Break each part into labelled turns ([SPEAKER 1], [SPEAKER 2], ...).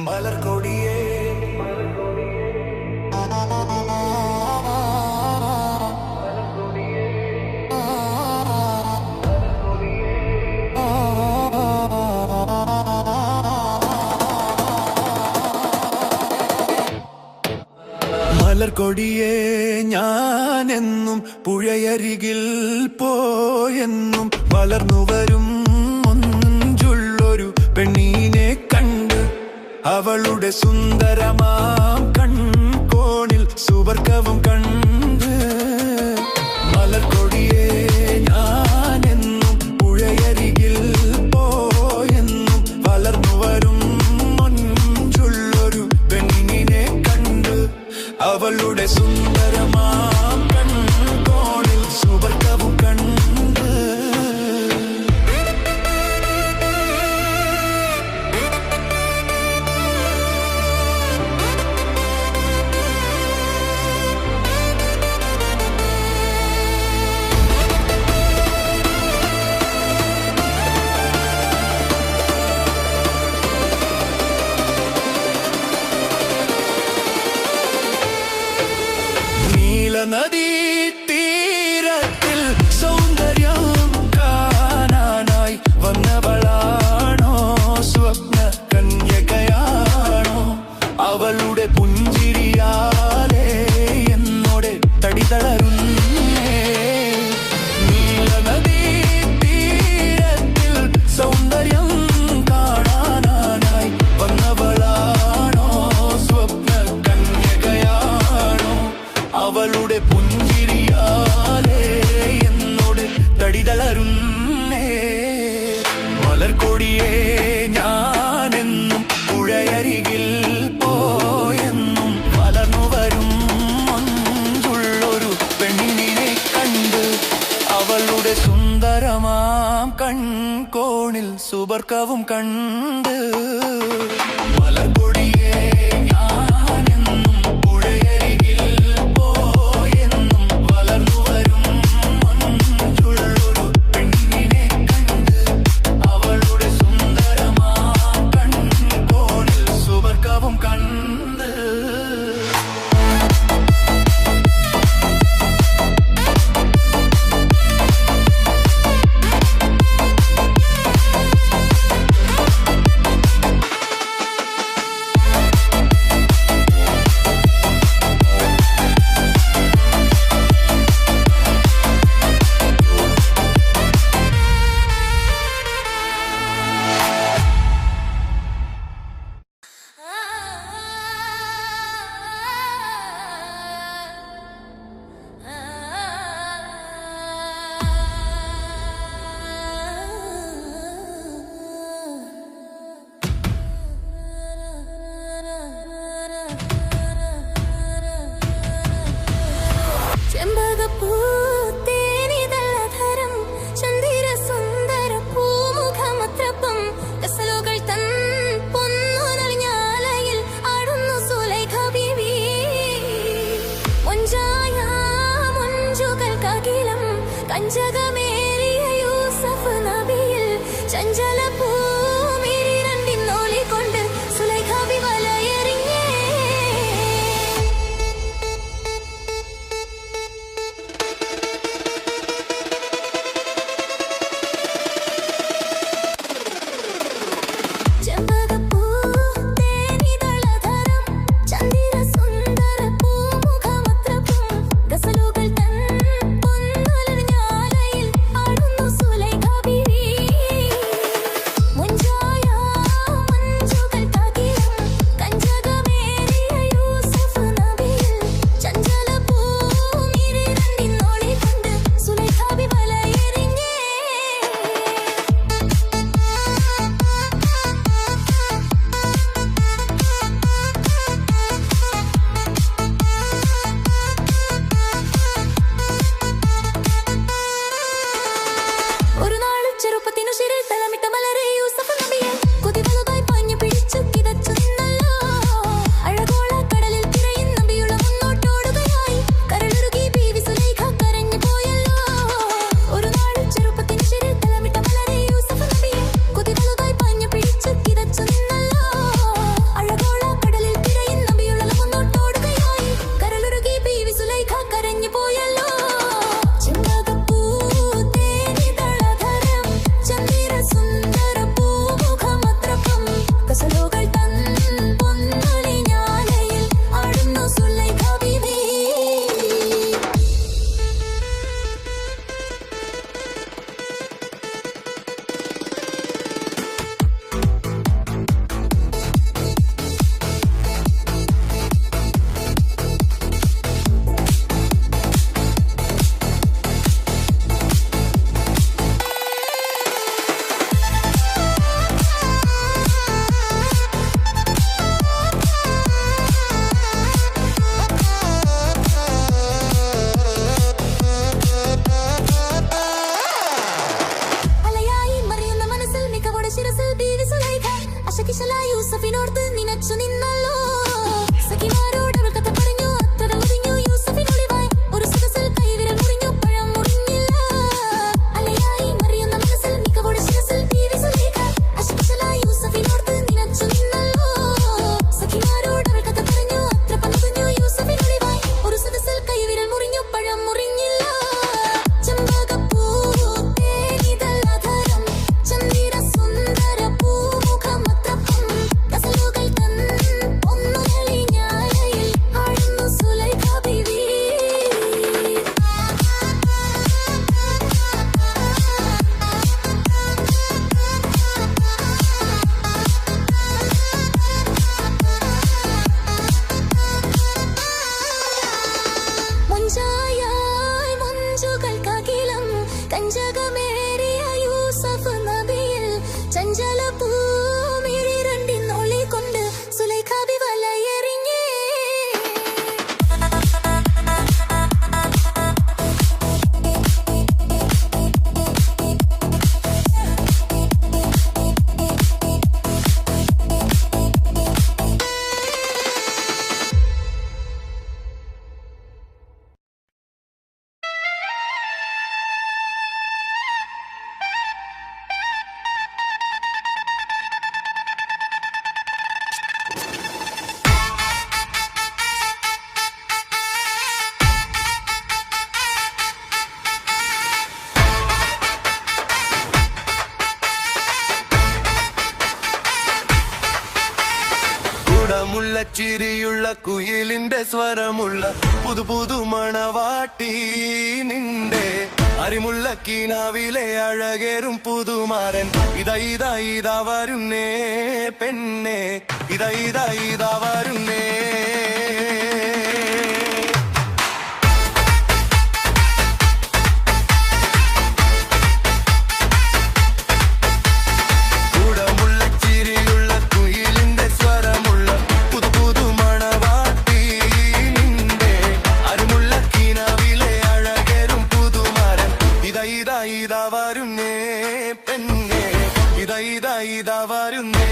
[SPEAKER 1] മലർക്കൊടിയേ മലർക്കൊടിയേ ഞാനെന്നും പുഴയരികിൽ പോയെന്നും വളർന്നു വരും മൊഞ്ചുള്ളൊരു പെണ്ണീനെ കണ്ട് അവളുടെ സുന്ദരമാം കൺകോണിൽ സുവർഗവും കണ്ട് മലർക്കൊടിയേ ഞാനെന്നും പുഴയരികിൽ പോയെന്നും വളർന്നു വരും മൊഞ്ചുള്ളൊരു പെണ്ണിനെ കണ്ട് അവളുടെ സുന്ദരമാം കൺകോണിൽ സുവർഗവും കണ്ട് നദീ തീരത്തിൽ സൗന്ദര്യം കാണാനായി വന്നവളാണോ സ്വപ്ന കന്യകയാണോ അവളുടെ പുഞ്ചിരിയാലേ എന്നോട് തടിതളരുന്നേ നീലനദീ തീരത്തിൽ സൗന്ദര്യം കാണാനായി വന്നവളാണോ സ്വപ്ന കന്യകയാണോ അവളുടെ പുഞ്ചിരിയാലേ എന്നോട് തടിതളരുന്നേ മലർക്കൊടിയേ ഞാനെന്നും പുഴയരികിൽ പോയെന്നും വളർന്നു വരും മൊഞ്ചുള്ളൊരു പെണ്ണിനെ കണ്ട് അവളുടെ സുന്ദരമാം കൺകോണിൽ സുവർഗവും കണ്ട് മലർക്കൊടിയേ കഞ്ചകമേറിയ യൂസഫ് നബിയിൽ ചഞ്ചല ഭൂമിയിൽ രണ്ടിന്നോലി കൊണ്ട് സുലൈഖ ബി വലയെറിഞ്ഞേ ിൽ യൂസഫിനോർത്ത് നിനച്ചു നിന്നല്ലോ സഖിമാരോട് അവൾ കഥ പറഞ്ഞു അത്ര ഒതുങ്ങു യൂസഫിനൊളിവായി ഒരു സദസ്സിൽ കൈവിരൽ മുറിഞ്ഞു പഴം മുറിഞ്ഞില്ല അലയായി മറിയുന്ന മനസ്സിൽ മികവോടെ ശിരസിൽ ദേവി സുലേഖ അശുഭശലായി യൂസഫിനോർത്ത് നിനച്ചു നിന്നല്ലോ സഖിമാരോട് അവൾ കഥ പറഞ്ഞു അത്ര പന്തുഞ്ഞു യൂസഫിനൊളിവായി ഒരു സദസ്സിൽ കൈവിരൽ മുറിഞ്ഞു പഴം മുറിഞ്ഞില്ല കഞ്ചകമേറിയ യൂസഫ് നബിയിൽ ചഞ്ചല പൂമിഴി രണ്ടിന്നൊളി കൊണ്ട് സുലൈഖ ബി വലയെറിഞ്ഞേ
[SPEAKER 2] ചിരിയുള്ള കുയിലിന്റെ സ്വരമുള്ള പുതു പുതു മണവാട്ടി നിന്റെ അരിമുള്ള കീനാവിലെ അഴകേറും പുതുമാരൻ ഇതാ വരുന്നേ പെണ്ണെ ഇതാ വരുന്നേ ഇതാ വരുന്നേ പെണ്ണെ ഇതാ വരുന്നേ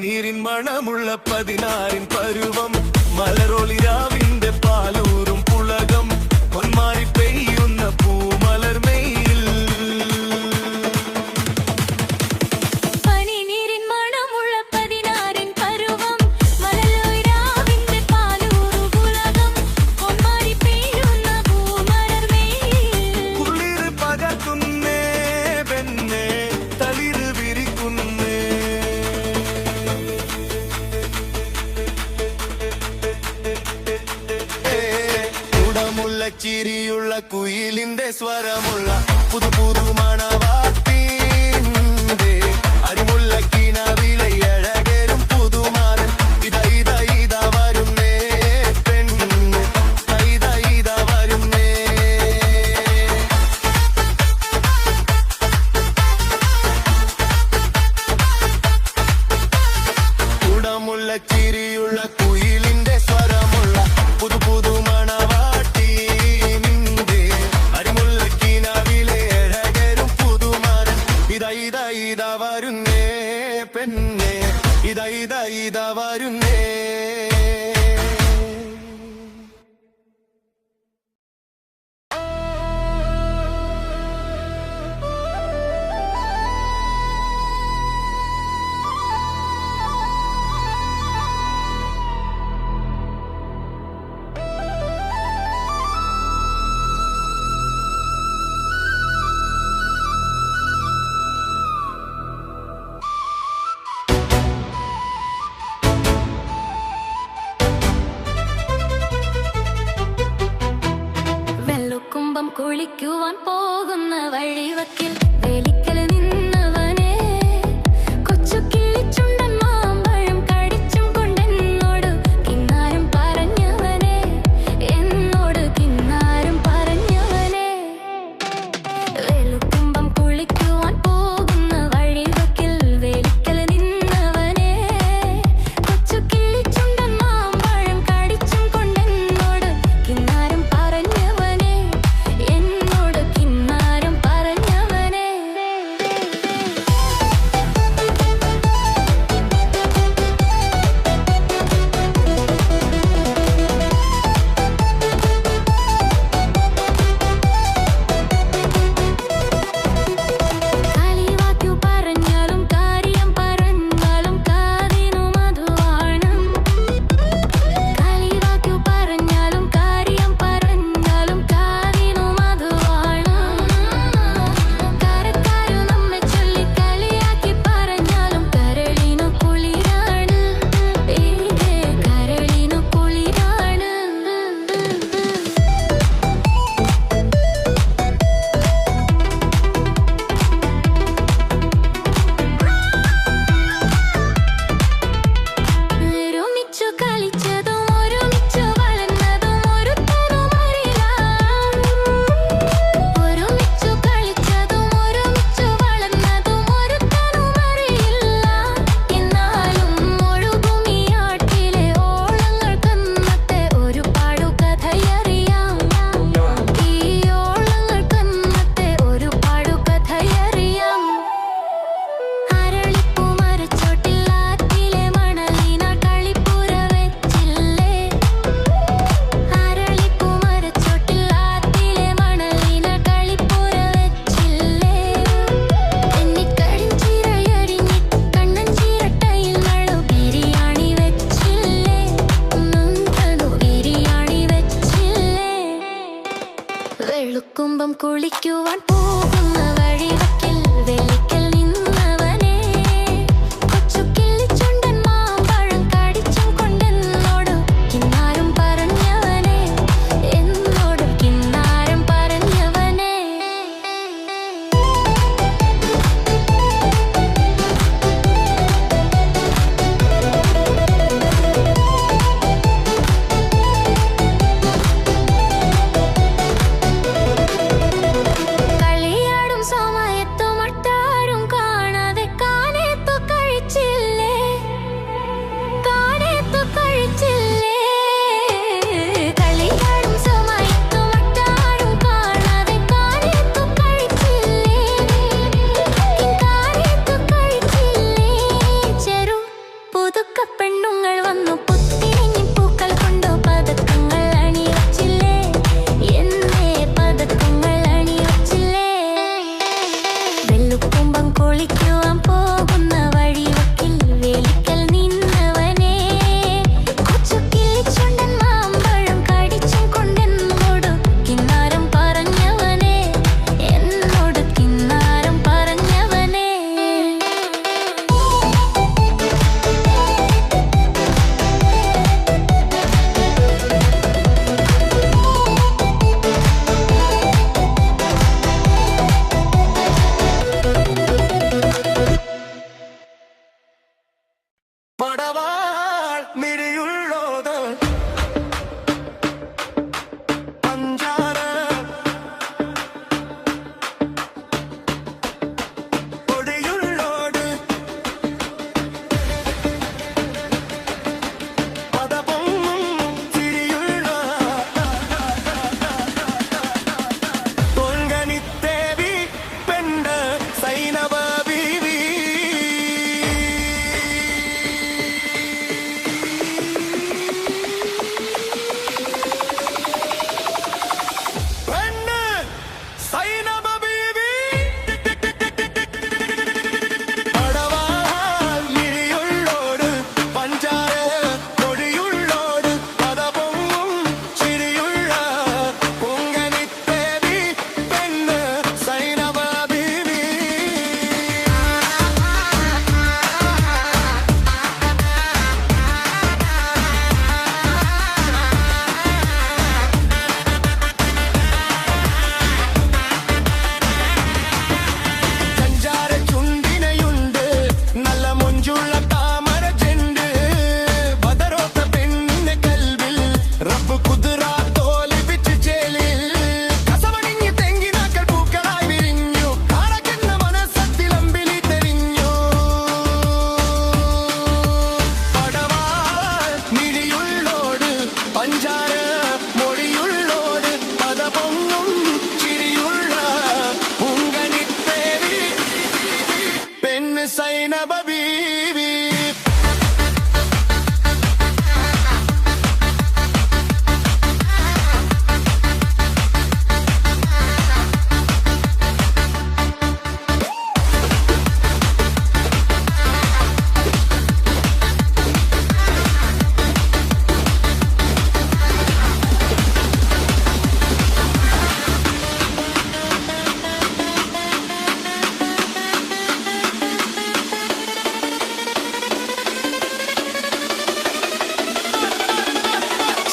[SPEAKER 2] നീരിൻ മണമുള്ള 16 പരുവം മലരൊളിരാവിന്റെ പാലൂറും പുളകം പൊന്മാരി പെയ്യുന്ന പൂമലർമയിൽ
[SPEAKER 1] പനിനീരിൻ മണമുള്ള 16 പരുവം മലരൊളിരാവിന്റെ പാലൂറും പുളകം പൊന്മാരി പെയ്യുന്ന പൂമലർമയിൽ
[SPEAKER 2] കുളിർ പകർത്തുന്നേ പെണ്ണെ തളിര് വിരിക്കുന്നേ ചിരിയുള്ള കുയിലിന്റെ സ്വരമുള്ള പുതു പുതു മണവാട്ടി അരിമുള്ള കീനാവിലെ അഴകേറും പുതുമാരൻ ഇതാ വരുന്നേ പെണ്ണെ ഇതാ വരുന്നേ കുടമുള്ള ചിരിയുള്ള കുയിലിന്റെ സ്വരമുള്ള പുതു പുതു മണവാട്ടി ഇതാ വരുന്നേ പെണ്ണെ ഇതാ വരുന്നേ
[SPEAKER 1] കുളിക്കുവാൻ പോകുന്ന വഴിവക്കിൽ വേലിക്കൽ നിന്നവനെ കൊച്ചു കിളിച്ചുണ്ടൻ മാമ്പഴം കടിച്ചും കൊണ്ടെന്നോട് കിന്നാരം പറഞ്ഞവനെ വെളുക്കുമ്പം കുളിക്കുവാൻ പോകുന്ന വഴിവക്കിൽ വെള്ളിക്കൽ നിന്നവനെ കൊച്ചുകിളിച്ചുണ്ടൻ മാമ്പഴം കടിച്ചും കൊണ്ടെന്നോട് കിന്നാരം പറഞ്ഞവനെ എന്നോട് കിന്നാരം പറഞ്ഞവനെ പെണ്ണുങ്ങൾ വന്നു പുത്തിരിഞ്ഞി പൂക്കൾ കൊണ്ടു പതക്കങ്ങൾ അണിവച്ചില്ലേ എന്നേ പതക്കങ്ങൾ അണിവച്ചില്ലേ വെളുക്കുമ്പം കുളിക്കുവാൻ പോകുന്ന വഴിവക്കിൽ വെളിക്കൽ നിന്നവനെ കൊച്ചുകിളിച്ചുണ്ടൻ മാമ്പഴം കടിച്ചും കൊണ്ടെന്നോട് കിന്നാരം പറഞ്ഞവനെ എന്നോട് കിന്നാരം പറഞ്ഞവനെ
[SPEAKER 2] പടവാൾ മിഴിയുള്ളോത് പഞ്ചാര പൊടിയുള്ളോട് പദപൊങ്ങും ചിരിയുള്ള പൊങ്കനിത്തേവി പെണ്ണ് സൈനവ ബീവി പെണ്ണ് സൈനബ ബീവി പടവാൾ മിഴിയുള്ളോട് പഞ്ചാര പൊടിയുള്ളോട് പദപൊങ്ങും ചിരിയുള്ള പൊങ്കനിത്തേവി പെണ്ണ് സൈനബ ബീവി സഞ്ചാര ചുണ്ടിനയുണ്ട് നല്ല മൊഞ്ചുള്ള താമര ചെണ്ട് ബദറോത്ത പെണ്ണിന്റെ കൽവിൽ റബ്ബ് കുതിര തോലിപ്പിച്ച് ചേലിൽ കസവണിഞ്ഞ് തെങ്ങിനാക്കൾ പൂക്കളായി വിരിഞ്ഞു കാണക്കുന്ന മനസ്സത്തിലമ്പിളി തെരിഞ്ഞു പടവാൾ മിഴിയുള്ളോട് പഞ്ചാര മൊഴിയുള്ളോട് പദപൊങ്ങും ചിരിയുള്ള പൂങ്കനിത്തേവി പെണ്ണ് സൈനബ ബീവി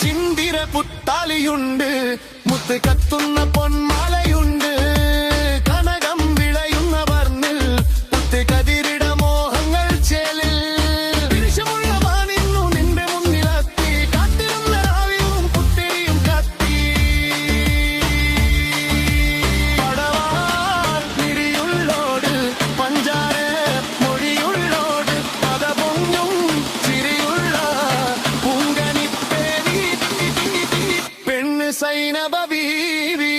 [SPEAKER 2] ചിന്തിര പുത്താലിയുണ്ട് മുത്ത് കത്തുന്ന പൊന്മാലയുണ്ട് കനകം വിളയുന്ന വർണ്ണിൽ പുത്ത് കതിരിട മോഹങ്ങൾ ചേലിൽ വിഷമുള്ള വാനിന്നു നിന്റെ മുന്നിലെത്തി കാത്തിരുന്ന രാവിയും പുത്തിരിയും കത്തി പടവാൾ മിഴിയുള്ളോട് പഞ്ചാര മൊഴിയുള്ളോട് പദപൊങ്ങും ചിരിയുള്ള പൂങ്കനിത്തേവി പെണ്ണ് സൈനബ ബീവി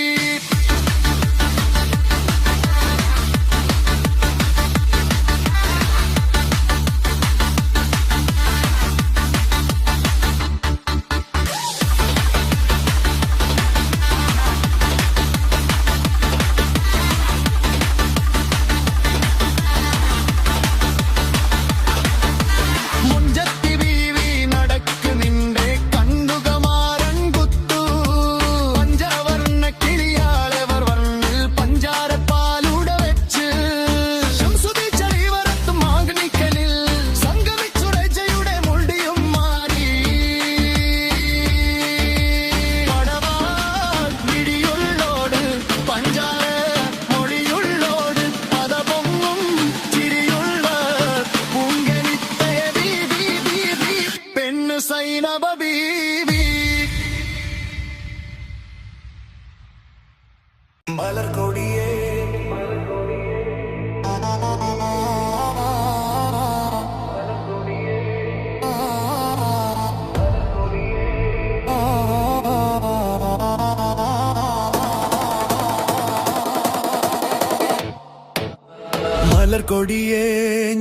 [SPEAKER 2] മുഞ്ചത്തി ബീവി നടക്ക് നിന്റെ കണ്ണുകമാരൻ കുത്തു പഞ്ചാര മലർക്കൊടിയേ മലർക്കൊടിയേ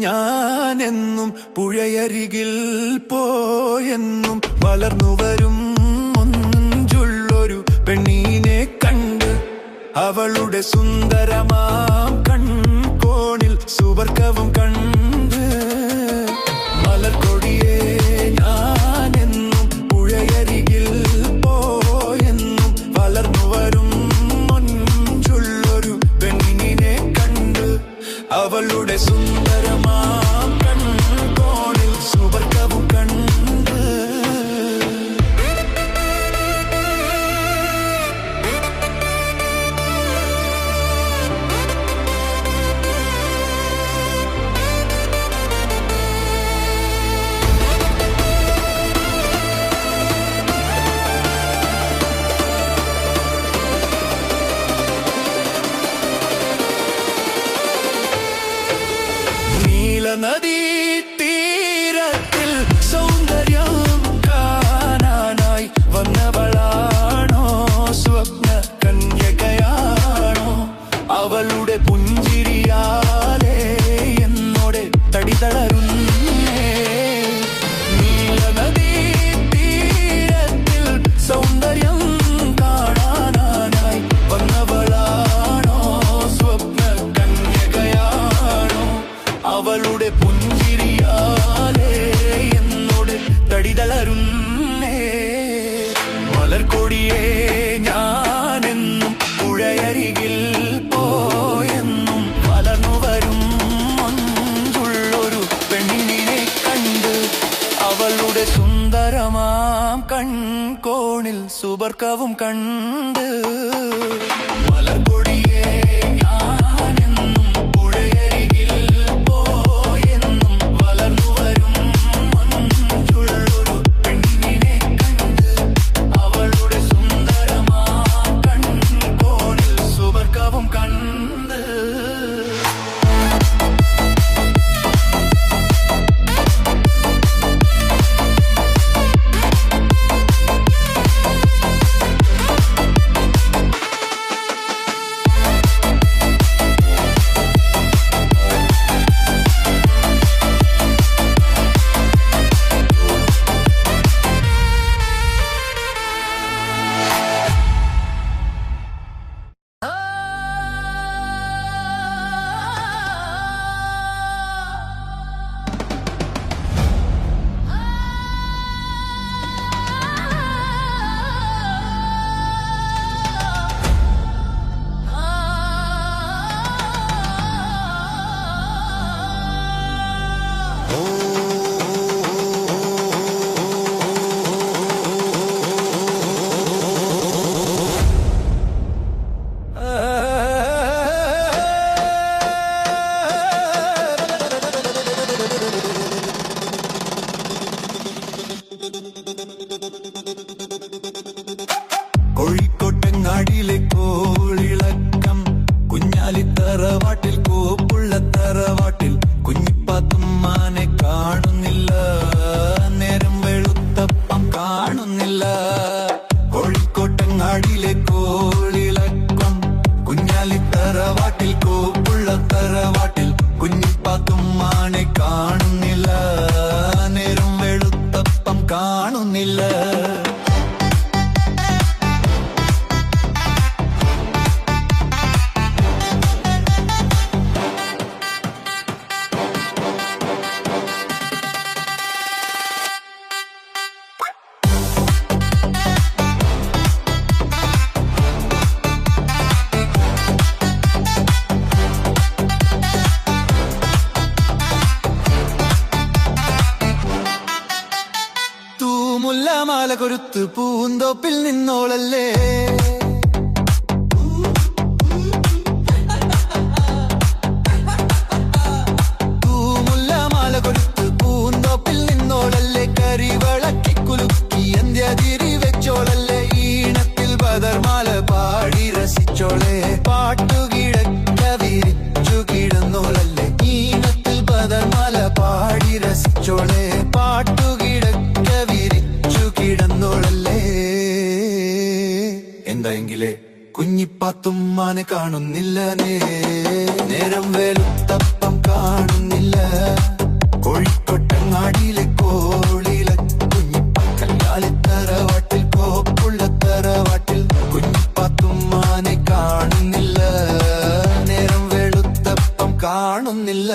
[SPEAKER 2] ഞാനെന്നും പുഴയരികിൽ പോയെന്നും വളർന്നു വരും മൊഞ്ചുള്ളൊരു പെണ്ണീനെ കണ്ട് അവളുടെ സുന്ദരമാം കൺകോണിൽ സുവർക്കവും കണ്ട് മലർക്കൊടിയേ ഞാനെന്നും പുഴയരികിൽ പോയെന്നും വളർന്നു വരും മൊഞ്ചുള്ളൊരു പെണ്ണിനെ കണ്ട് അവളുടെ സുന്ദരമാം കൺകോണിൽ സുവർക്കവും കണ്ട് നദീ തീരത്തിൽ സൗന്ദര്യം കാണാനായി വന്നവളാണോ സ്വപ്ന കന്യകയാണോ അവളുടെ പുഞ്ചിരിയാലേ എന്നോട് തടിതളരുന്നേ നീലനദീ തീരത്തിൽ സൗന്ദര്യം കാണാനായി വന്നവളാണോ സ്വപ്ന കന്യകയാണോ അവളുടെ പുഞ്ചിരിയാലേ എന്നോട് തടിതളരുന്നേ മലർക്കൊടിയേ ഞാനെന്നും പുഴയരികിൽ പോയെന്നും വളർന്നു വരും മൊഞ്ചുള്ളൊരു പെണ്ണിനെ കണ്ട് അവളുടെ സുന്ദരമാം കൺകോണിൽ സുവർക്കവും കണ്ട് മലർക്കൊടിയേ കോഴിക്കോട്ടങ്ങാടിയിലെ കോളിളക്കം കുഞ്ഞാലിത്തറവാട്ടിൽ കോപ്പുള്ള തറവാട്ടിൽ കുഞ്ഞിപ്പാത്തുമ്മാനെ കാണുന്നില്ല നേരം വെളുത്തപ്പം കാണുന്നില്ല കോഴിക്കോട്ടങ്ങാടിയിലെ കോളിളക്കം കുഞ്ഞാലിത്തറവാട്ടിൽ കോപ്പുള്ള തറവാട്ടിൽ കുഞ്ഞിപ്പാത്തുമ്മാനെ കാണുന്നില്ല നേരം വെളുത്തപ്പം കാണുന്നില്ല മുല്ലമാല കൊരുത്ത് പൂന്തോപ്പിൽ നിന്നോളല്ലേ മുല്ലമാല കൊരുത്ത് പൂന്തോപ്പിൽ നിന്നോളല്ലേ കരിവളക്കി കുലുക്കി എന്ത്യതിരി വെച്ചോളല്ലേ ഈണത്തിൽ ബദർമാല പാടി രസിച്ചോളേ എന്തായെങ്കിലേ കുഞ്ഞിപ്പാത്തുമ്മാനെ കാണുന്നില്ല നേരം വെളുത്തപ്പം കാണുന്നില്ല കോഴിക്കോട്ടങ്ങാടിയിലെ കോളിയിലെ കുഞ്ഞിപ്പക്കല്ലാലിത്തറവാട്ടിൽ കോപ്പുള്ള തറവാട്ടിൽ കുഞ്ഞിപ്പാത്തുമ്മാനെ കാണുന്നില്ല നേരം വെളുത്തപ്പം കാണുന്നില്ല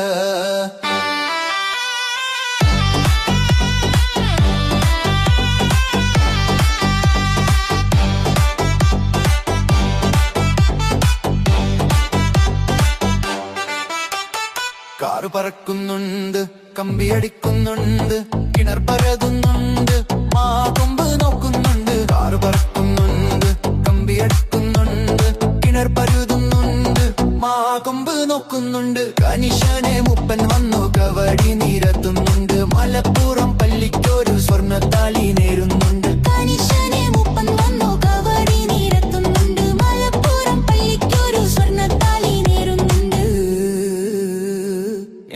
[SPEAKER 2] കാറ് പറക്കുന്നുണ്ട് കമ്പിയടിക്കുന്നുണ്ട് കിണർ പരതുന്നുണ്ട് മാകൊമ്പ് നോക്കുന്നുണ്ട് കാറ് പറക്കുന്നുണ്ട് കമ്പിയടിക്കുന്നുണ്ട് കിണർ പരുതുന്നുണ്ട് മാകൊമ്പ് നോക്കുന്നുണ്ട് കനിശനെ മുപ്പൻ വന്നു കവടി നിരത്തുന്നുണ്ട് മലപ്പുറം പള്ളിക്കൊരു സ്വർണ്ണത്താലി നേരുന്നുണ്ട്
[SPEAKER 1] കനിശനെ മുപ്പൻ വന്നു കവടി നിരത്തുന്നുണ്ട് മലപ്പുറം പള്ളിക്കൊരു സ്വർണ്ണത്താലി നേരുന്നുണ്ട്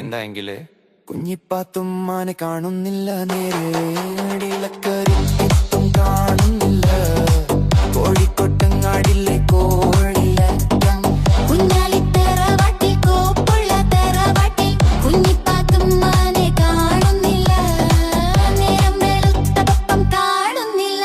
[SPEAKER 2] എന്തായെങ്കിലേ കുഞ്ഞിപ്പാത്തുമ്മാനെ കാണുന്നില്ല നേരിലക്കരിത്തും കാണുന്നില്ല കോഴിക്കോട്ടങ്ങാടിലെ കോഴില
[SPEAKER 1] കുഞ്ഞാലിത്തറവാട്ടിൽ കോപ്പുള്ള തറവാട്ടിൽ കുഞ്ഞിപ്പാത്തുമ്മാനെ കാണുന്നില്ല നേരം വെളുത്തപ്പം കാണുന്നില്ല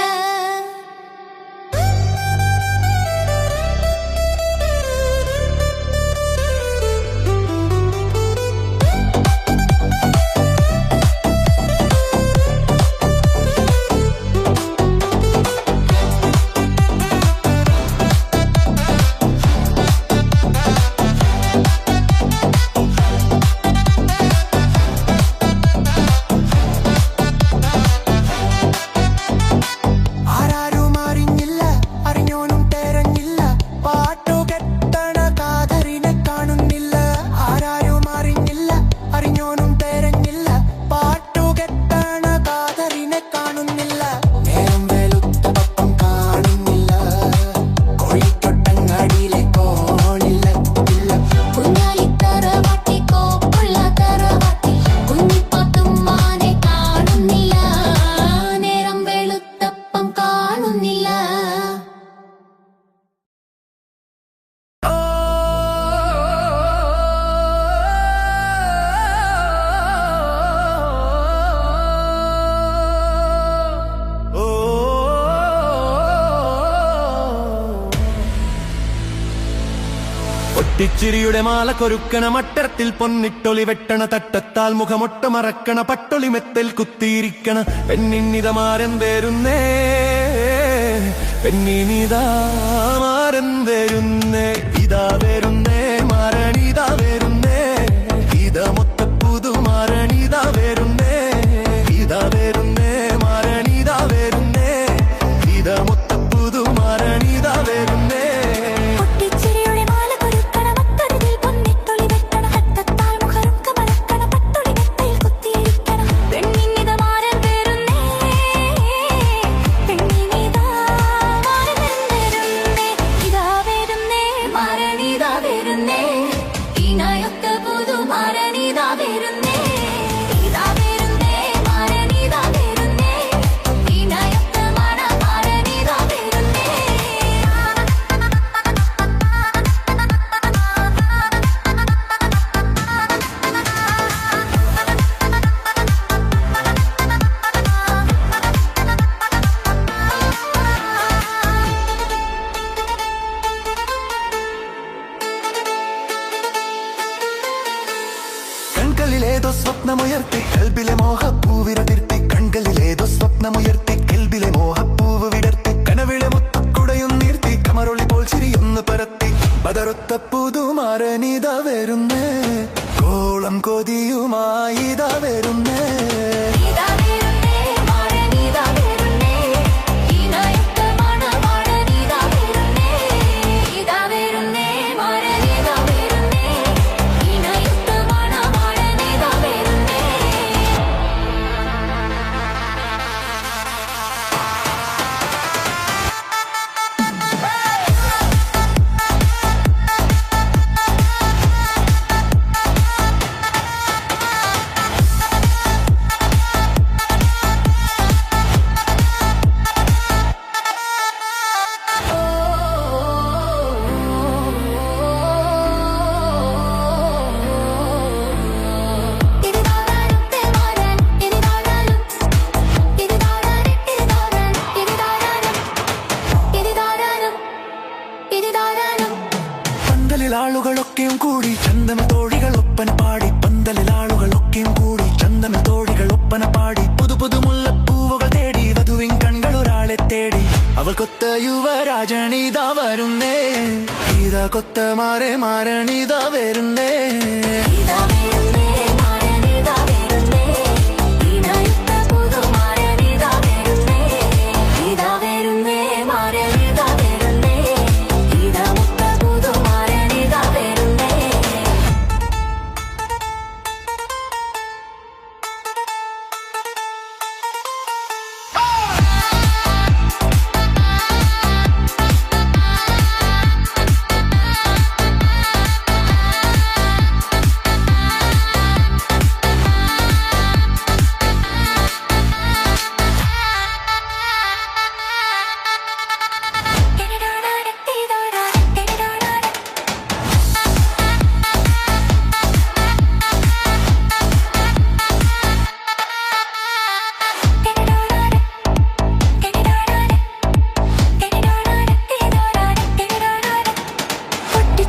[SPEAKER 2] പൊട്ടിച്ചിരിയുടെ മാല കൊരുക്കണ മട്ടരത്തിൽ പൊന്നിട്ടൊളി വെട്ടണ തട്ടത്താൽ മുഖമൊട്ട മറക്കണ പട്ടൊളി മെത്തൽ കുത്തിയിരിക്കണ പെണ്ണിനിതമാരൻ വരുന്നേ പെണ്ണിനിതാമാരൻ വരുന്നേ ഇതാ വരുന്നേ മാരണിതാ വരുന്നേ ഇതാ മൊത്ത പുതുമാരണിതാ വരുന്നേ ഇതാ വരുന്നേ മാരണിതാ വരുന്നേ ഇതാ മൊത്ത പുതുമാരണിതാ വരുന്നേ കൺകളിലേതോ സ്വപ്നമുയർത്തി കൽബിലെ മോഹപ്പൂവിരതിർത്തി കൺകളിലേതോ സ്വപ്നമുയർത്തി കൽബിലെ മോഹപ്പൂവ് വിടർത്തി കനവിലെ മുത്തുക്കുടയും നീർത്തി കമറൊളി പോൽ ചിരിയൊന്ന് പരത്തി ബദറൊത്ത പുതുമാരനിത വരുന്നേ കോളം കൊതിയുമായി ഇതാ വരുന്നേ
[SPEAKER 1] ഇതാരാനം
[SPEAKER 2] പന്തലിൽ ആളുകളൊക്കെയും കൂടി ചന്ദന തോഴികൾ ഒപ്പന പാടി പന്തലിൽ ആളുകളൊക്കെയും കൂടി ചന്ദന തോഴികൾ ഒപ്പന പാടി പുതു പുതു മുല്ലപ്പൂവുകൾ തേടി വധുവിൻ കൺകൾ ഒരാളെ തേടി അവൾ കൊത്ത യുവരാജനിതാ വരുന്നേ ഇതാ കൊത്ത മാരെ മാരണിതാ വരുന്നേ
[SPEAKER 1] ഇതാ വരുന്നേ മാരനിതാ വരുന്നേ ഈനായുത്ത പുതുമാരനിതാ വരുന്നേ ഇതാ വരുന്നേ മാരനിതാ വരുന്നേ ഇതാ മുത്ത പുതുമാരനിതാ വരുന്നേ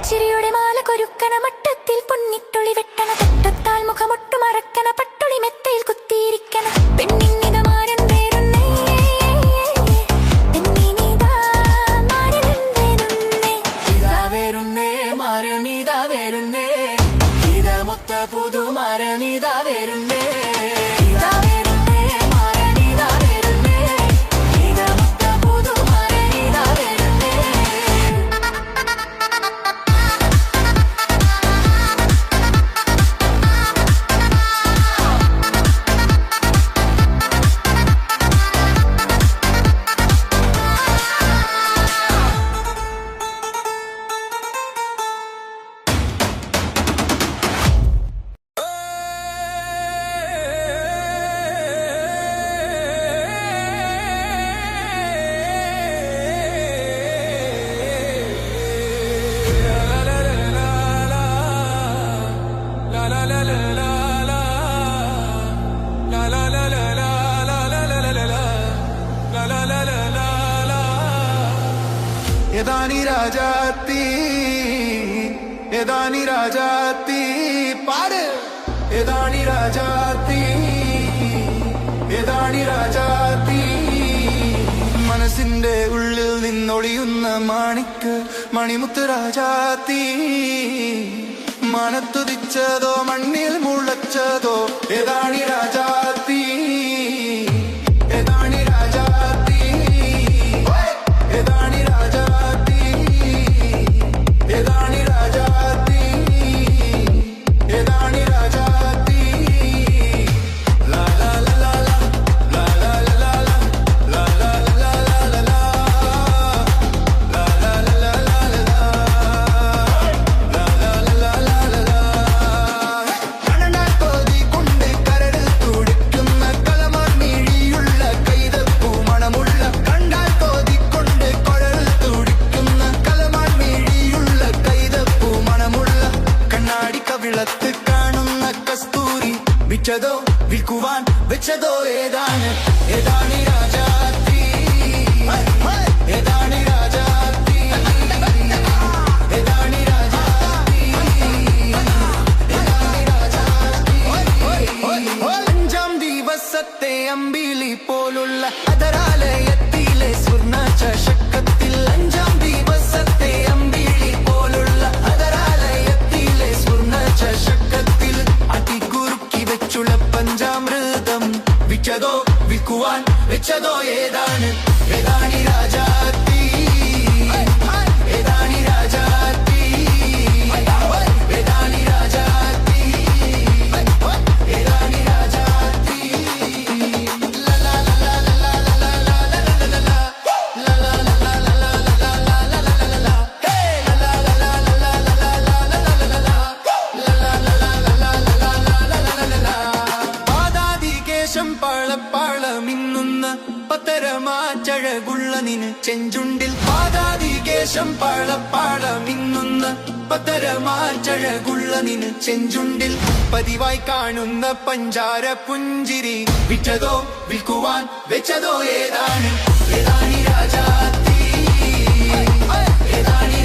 [SPEAKER 1] ചിരിയുടെ മാല കൊരുക്കണ മട്ടത്തിൽ പൊന്നിട്ടുളി വെട്ടണ തട്ടത്താൽ മുഖമൊട്ടു മറക്കണ പട്ടുളി മെത്തയിൽ കുത്തിയിരിക്കണ പെണ്ണിനിതമാരൻ വേറുന്നേ പെണ്ണിനിതാ മാരൻ വേറുന്നേ
[SPEAKER 2] ഇതാ വരുന്നേ മാരണിതാ വരുന്നേ ഇതാ മൊത്ത പുതു മാരണിതാ വരുന്നേ
[SPEAKER 1] ഇതാ വരുന്നേ മാരനിതാ വരുന്നേ ഇതാ മുത്ത പുതുമാരനിതാ വരുന്നേ
[SPEAKER 2] യദാനി രാജാത്തി യദാനി രാജാത്തി പാട് യദാനി രാജാത്തി യദാനി രാജാത്തി മനസ്സിന്റെ ഉള്ളിൽ നിന്നൊളിയുന്ന മാണിക്ക് മണിമുത്ത് രാജാത്തി മനത്തുതിച്ചതോ മണ്ണിൽ മുളച്ചതോ യദാനി രാജാത്തി യദാനി രാജാത്തി യദാനി രാജാത്തി യദാനി രാജാത്തി യദാനി രാജാത്തി ലാ ലാ ലാ ലാ ലാ ലാ ലാ ലാ ലാ ലാ ലാ ലാ വിറ്റതോ വിൽക്കുവാൻ വെച്ചതോ ഏതാണ് ഏതാണി രാജാത്തി ഏതാണി രാജാത്തി ഏതാണി രാജാത്തി ഏതാണി രാജാത്തി അഞ്ചാം ദിവസത്തെ അമ്പിളി പോലുള്ള അതരാലയത്തിലെ സ്വർണ്ണ ചഷക്കത്തിൽ അഞ്ചാം ദിവസത്തെ അമ്പിളി പോലുള്ള അതരാലയത്തിലെ സ്വർണ്ണ ചഷക്കത്തിൽ അടികുറുക്കി വെച്ചുള്ള പഞ്ചാമൃതം വിറ്റതോ വിൽക്കുവാൻ വെച്ചതോ ഏതാണ് ഏതാണി രാജാത്തി ഏതാണി രാജാത്തി ഏതാണി രാജാത്തി ഏതാണി രാജാത്തി ലാ ലാ ലാ ലാ ലാ ലാ ലാ ലാ ലാ പാളപ്പാളമിന്നുന്ന പത്തരമാച്ചഴകുള്ള നിന് ചെഞ്ചുണ്ടിൽ പാതാതികേശം പാളപ്പാളമിന്നുന്ന പത്തരമാച്ചഴകുള്ള നിന് ചെഞ്ചുണ്ടിൽ പതിവായി കാണുന്ന പഞ്ചാര പുഞ്ചിരി വിറ്റതോ വിൽക്കുവാൻ വെച്ചതോ ഏതാണ് ഏതാണി രാജാത്തി ഏതാണി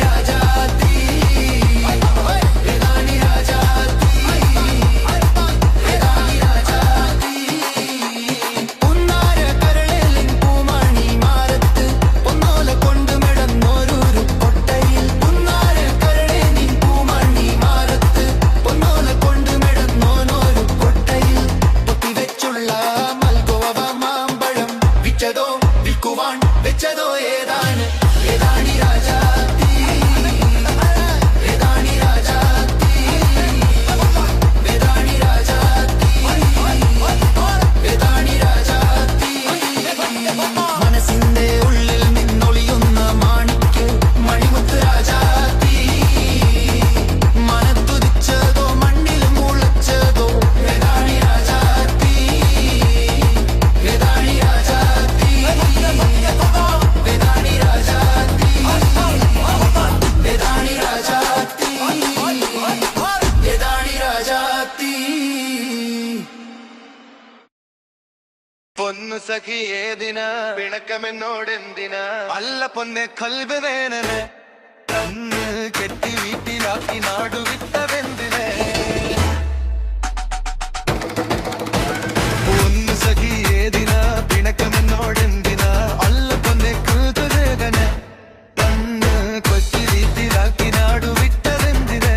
[SPEAKER 2] സഖി ഏതിനാ പിണക്കമെന്നോടെന്തിനാ അല്ല പൊന്നെ കൽബ് വേനനെ കണ്ണ് കെട്ടി വീട്ടിലാക്കി നാടുവിട്ടവെന്തിനെ ഒന്ന് സഖി ഏതിനാ പിണക്കമെന്നോടെന്തിനാ അല്ല പൊന്നെ കൽബ് വേദനെ കണ്ണ് കൊച്ചി വീട്ടിലാക്കി നാടുവിട്ടതെന്തിനെ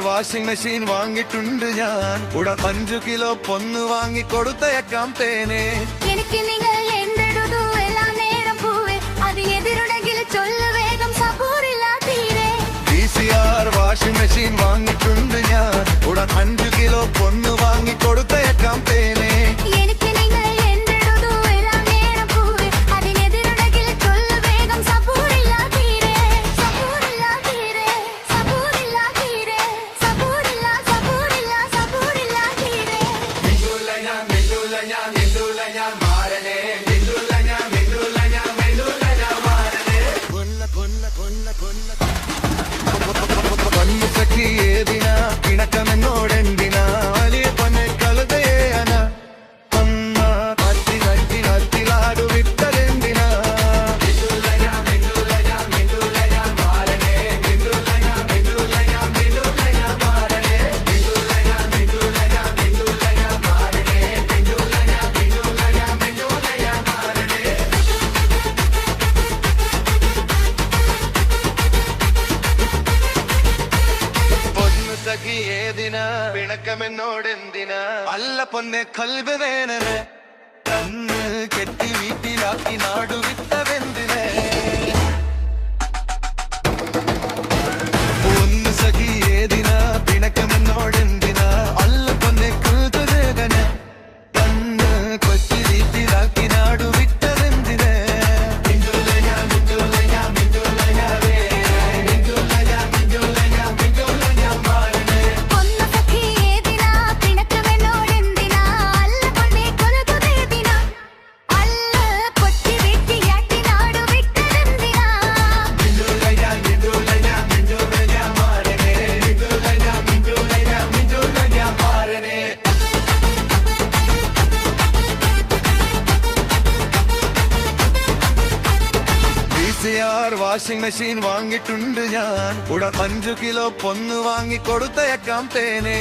[SPEAKER 2] വാഷിംഗ് മെഷീൻ വാങ്ങിയിട്ടുണ്ട് ഞാൻ ഉടൻ 5 കിലോ പൊന്ന് വാങ്ങി കൊടുത്തയക്കാം തേനെ
[SPEAKER 1] എനിക്ക് നിങ്ങൾ എന്തെടുത്തു എല്ലാ നേരം പൂവേ അതിനെതിരുണ്ടെങ്കിൽ ചൊല്ലു വേഗം സബൂറില്ല തീരെ
[SPEAKER 2] VCR വാഷിംഗ് മെഷീൻ വാങ്ങിയിട്ടുണ്ട് ഞാൻ ഉടൻ 5 കിലോ പൊന്ന് വാങ്ങി കൊടുത്തയക്കാം തേനെ
[SPEAKER 1] എനിക്ക് നിങ്ങൾ എന്തെടുത്തു എല്ലാ നേരം പൂവേ അതിനെതിരുണ്ടെങ്കിൽ ചൊല്ലു വേഗം സബൂറില്ല തീരെ സബൂറില്ല തീരെ സബൂറില്ല തീരെ സബൂറില്ല സബൂറില്ല സബൂറില്ല തീരെ
[SPEAKER 2] പൊന്നു സഖി ഏതിനാ പിണക്കമെന്നോടെന്തിനാ വലിയ പൊന്നെ കലുതയേന അമ്മ കത്തി കത്തി കത്തിലാടു വിട്ടതെന്തിനാ സഖി ഏതിനാ പിണക്കമെന്നോടെന്തിനാ അല്ല പൊന്നെ കൽബ് വേനനെ കണ്ണ് കെട്ടി വീട്ടിലാക്കി നാടുവിട്ടവെന്തിനെ ഒന്ന് സഖി ഏതിനാ പിണക്കമെന്നോടെന്തിനാ അല്ല പൊന്നെ കൽബ് കണ്ണ് കൊച്ചി വീട്ടിലാക്കി നാടുവിട്ടവെന്തിനെ വാഷിംഗ് മെഷീൻ വാങ്ങിയിട്ടുണ്ട് ഞാൻ ഉടൻ 5 കിലോ പൊന്ന് വാങ്ങി കൊടുത്തയക്കാം തേനെ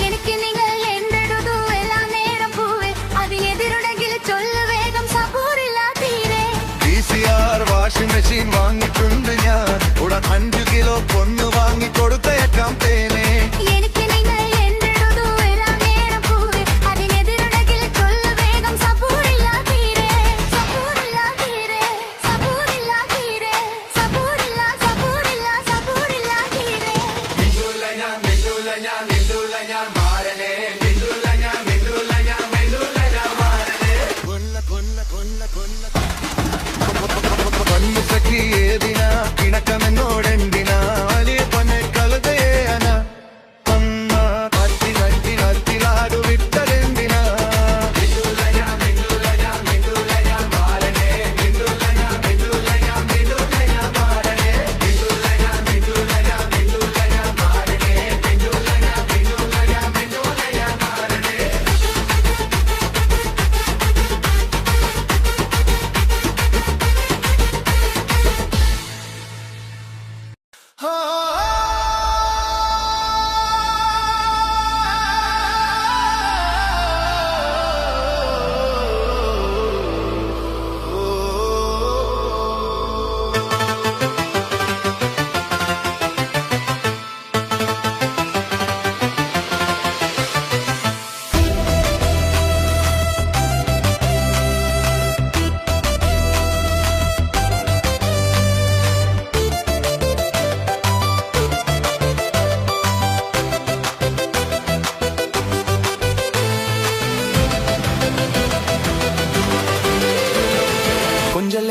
[SPEAKER 1] എനിക്ക് നിങ്ങൾ എന്തെടുത്തു എല്ലാ നേരം പൂവേ അതിനെതിരുണ്ടെങ്കിൽ ചൊല്ലു വേഗം സബൂറില്ല തീരെ
[SPEAKER 2] VCR വാഷിംഗ് മെഷീൻ വാങ്ങിയിട്ടുണ്ട് ഞാൻ ഉടൻ 5 കിലോ പൊന്ന് വാങ്ങി കൊടുത്തയക്കാം തേനെ
[SPEAKER 1] എനിക്ക് നിങ്ങൾ എന്തെടുത്തു എല്ലാ നേരം പൂവേ അതിനെതിരുണ്ടെങ്കിൽ ചൊല്ലു വേഗം സബൂറില്ല തീരെ സബൂറില്ല തീരെ സബൂറില്ല തീരെ സബൂറില്ല സബൂറില്ല സബൂറില്ല തീരെ
[SPEAKER 2] പൊന്നു സഖി ഏതിനാ പിണക്കമെന്നോടെന്തി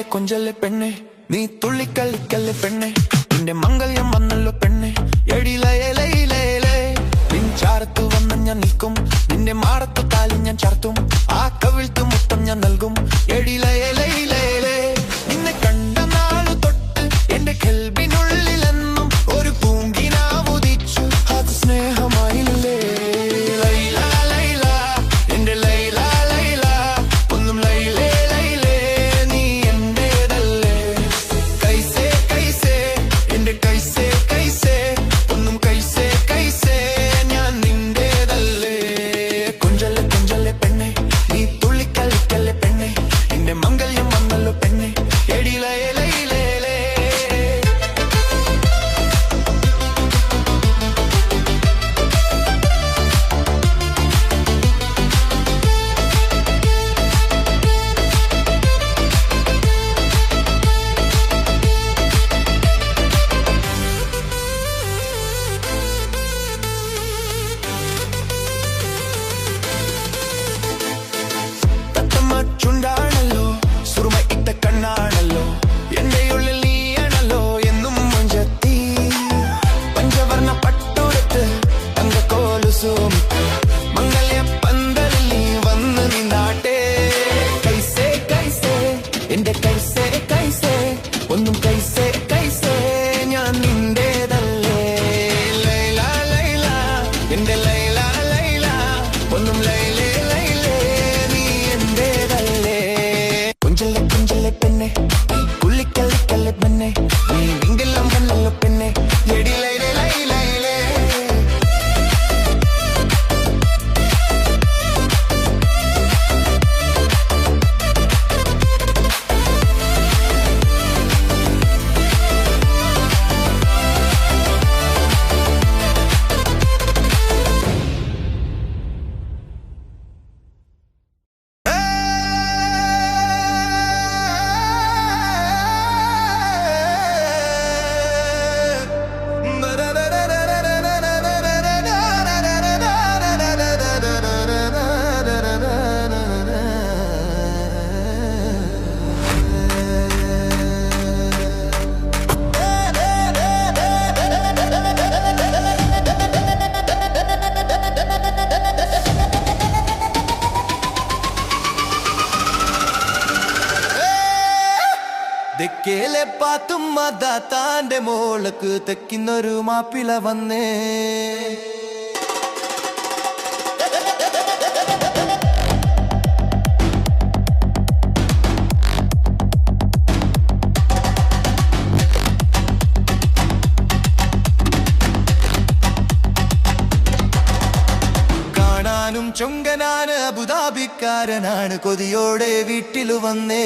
[SPEAKER 2] കൊഞ്ചല്ലേ പെണ്ണെ നീ തുള്ളിക്കളിക്കല്ലേ പെണ്ണെ നിന്റെ മംഗല്യം വന്നല്ലോ പെണ്ണെ എടിലയിലയിലേ നിൻചാരത്ത് വന്ന് ഞാൻ നിൽക്കും നിന്റെ മാറത്ത് താലി ഞാൻ ചാർത്തും ആ കവിൾത്ത് മുത്തം ഞാൻ നൽകും എടിലയിലയിലേ നിന്നെ കണ്ട നാളു തൊട്ട് എന്റെ കൽബിനുള്ളിലെന്നും ഒരു പൂങ്കിനാവുദിച്ചു അത് സ്നേഹമായില്ലേ ചുണ്ടാണല്ലോ സുറുമ ഇട്ട കണ്ണാണല്ലോ എന്റെ ഉള്ളിൽ നീയാണല്ലോ എന്നും മഞ്ചത്തി പഞ്ചവർണ്ണ പട്ടുടുത്ത് തങ്കക്കോലുസും മംഗല്യ പന്തലിൽ നീ വന്ന് നിന്നാട്ടെ കൈസേ കൈസേ എന്റെ കൈസേ കൈസേ ഒന്നും കൈസേ കൈസേ ഞാൻ നിന്റേതല്ലേ ലൈല ലൈല എന്റെ ലൈല ലൈല ഒന്നും ലൈലേ പെണ്ണെ പുള്ളിക്കല്ലിക്കല്ലെ പെണ്ണെ നീ നിങ്കെല്ലാം കണ്ണല്ലോ പെണ്ണെ എടിലൈലേ തെക്കേലെ പാത്തുമ്മ താത്താന്റെ മോൾക്ക് തെക്കിന്നൊരു മാപ്പിള വന്നേ കാണാനും ചൊങ്കനാണ് അബുദാബിക്കാരനാണ് കൊതിയോടെ വീട്ടിൽ വന്നേ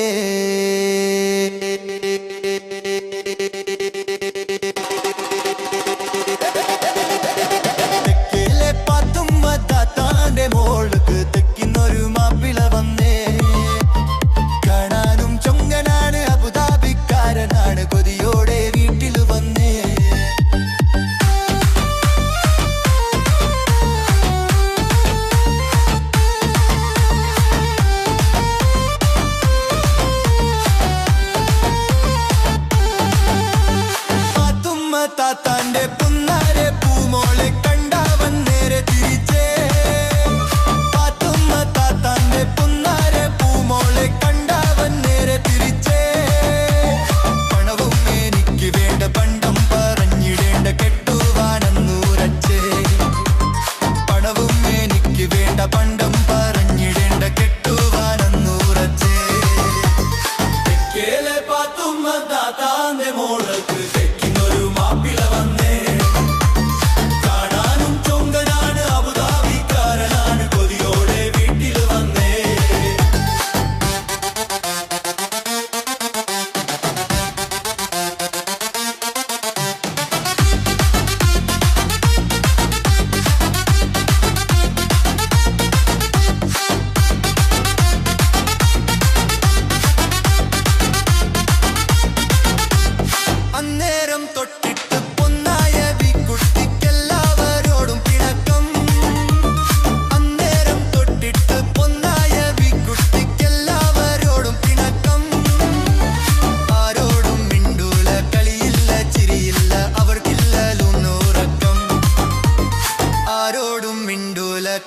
[SPEAKER 2] തെക്കേലെ പാത്തുമ്മ താത്താന്റെ മോൾക്ക് തെക്കിന്നൊരു മാപ്പിള വന്നേ കാണാനും ചൊങ്കനാണ് അബുദാബിക്കാരനാണ് കൊതിയോടെ വീട്ടിൽ വന്നേ താത്താന്റെ പുന്നാരെ പൂമോളെ കണ്ടവൻ നേരെ തിരിച്ചേ പാത്തുമ്മ താത്താന്റെ പുന്നാരെ പൂമോളെ കണ്ടവൻ നേരെ തിരിച്ചേ പണവും എനിക്ക് വേണ്ട പണ്ടം പറഞ്ഞിടേണ്ട കെട്ടുവാനെന്നൂരച്ചേ പണവും എനിക്ക് വേണ്ട പണ്ടം പറഞ്ഞിടേണ്ട കെട്ടുവാനെന്നൂരച്ചേ തെക്കേലെ പാത്തുമ്മ താത്താന്റെ മോൾക്ക് അന്നേ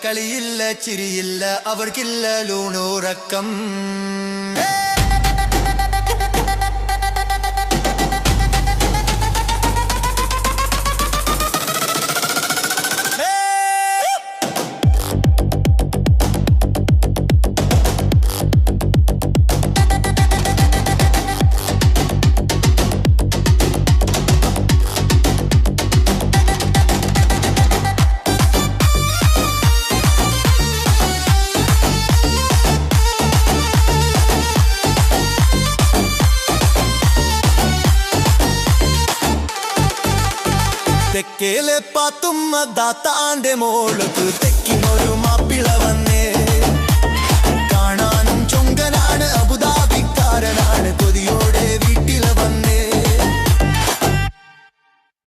[SPEAKER 3] കളിയില്ല ചിരിയില്ല അവർക്കില്ല ലൂണുറക്കം. തെക്കേലെ പാത്തുമ്മ ദാത്താന്റെ മോൾക്ക് തെക്കിനൊരു മാപ്പിളവ